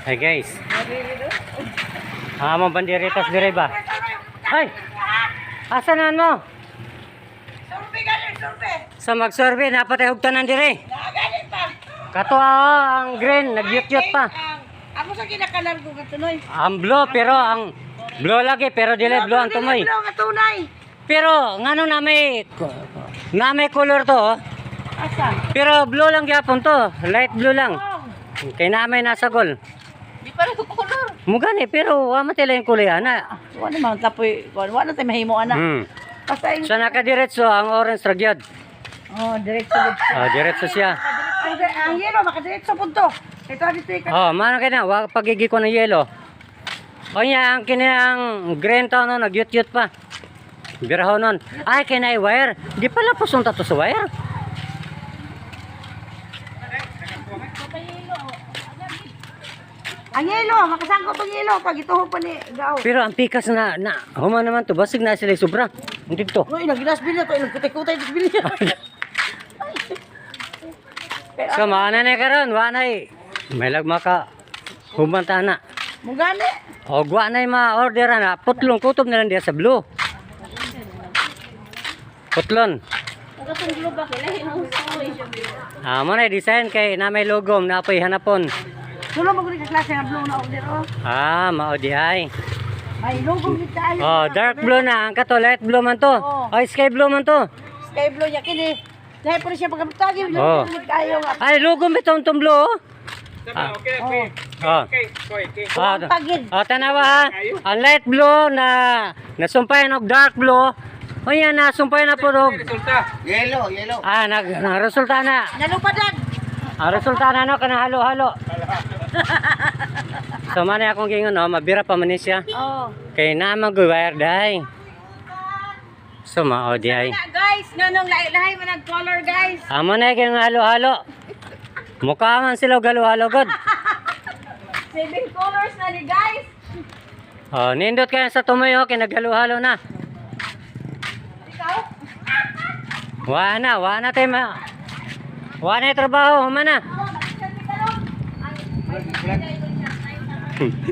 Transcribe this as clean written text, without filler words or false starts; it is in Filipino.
Hi guys. Among banderitas dire ba? Ay. Asa naman mo? Survey galing, survey. Sa mag-survey napatay og tanan dire. Nagalit pa. Kato ang green nagyut-yut pa. Ako sa kinakalar ko katunoy. Ang blue pero ang blue lagi pero dili blue ang tumoy. Blue nga tunay. Pero ngano na may color to oh. Asa? Pero blue lang gyapon to, light blue lang. Oh. Kay na may nasa gol. Di pa rin color. Mugani pero wa man tila yung kulay ana. Wala naman tapoy. Wala tayo mahimo ana. Basta Sa nakadiretso ang orange ragyad. Oh, diretso dito. Diretso siya. Ang yellow makadiretso punto. Ito dito ikat. Mano kay na wa pagigi ko ng yelo. O nya ang kinang green to no nagyut-yut pa. Biraho nun. Ay kinay wire. Di pala pusunta to sa wire. Ang yellow, makasangkot ang yellow pag ituho pa ni Gao. Pero ang pikas na human naman to basig na sila sobra. Hindi to. No, inagilas bilya to, inagkutay-kutay sa bilya. So maana na karon, wa nay may lagma ka humanta na. Mugani. O wa nay ma-order na putlong kutob na lang diya sa blue. Putlon. Katong gulo ba kailahin ang story siya. Mo na design kay na may logo na apoy hanapon. Sulo mo gani ka klase nga blue na order oh. Mao di ay. May logo gid tayo. Dark blue na ang kato, light blue man to. Sky blue man to. Sky blue ya kini. Dahil po siya pagkabutagi, Oh. logo gid tayo nga. Ay logo mi tong blue. Oh. Okay. Pagid. Tanawa ha. Ang light blue na nasumpayan og dark blue. O yan nasumpayan na po og Yellow. resulta na. Nalupadan. Ang resulta na no kana halo-halo. So man akong gingon no, mabira pa man ni siya. Oh. Kay na mag-wire dai. So mao di ay. Na guys, nanong lahi man nag color guys. Amo na kay halo-halo. Mukha man sila halo-halo god. 7 colors na ni guys. Nindot kayo sa tumayo kay naghalo-halo na. Ikaw? Wa na tayo wa na yung trabaho, humana.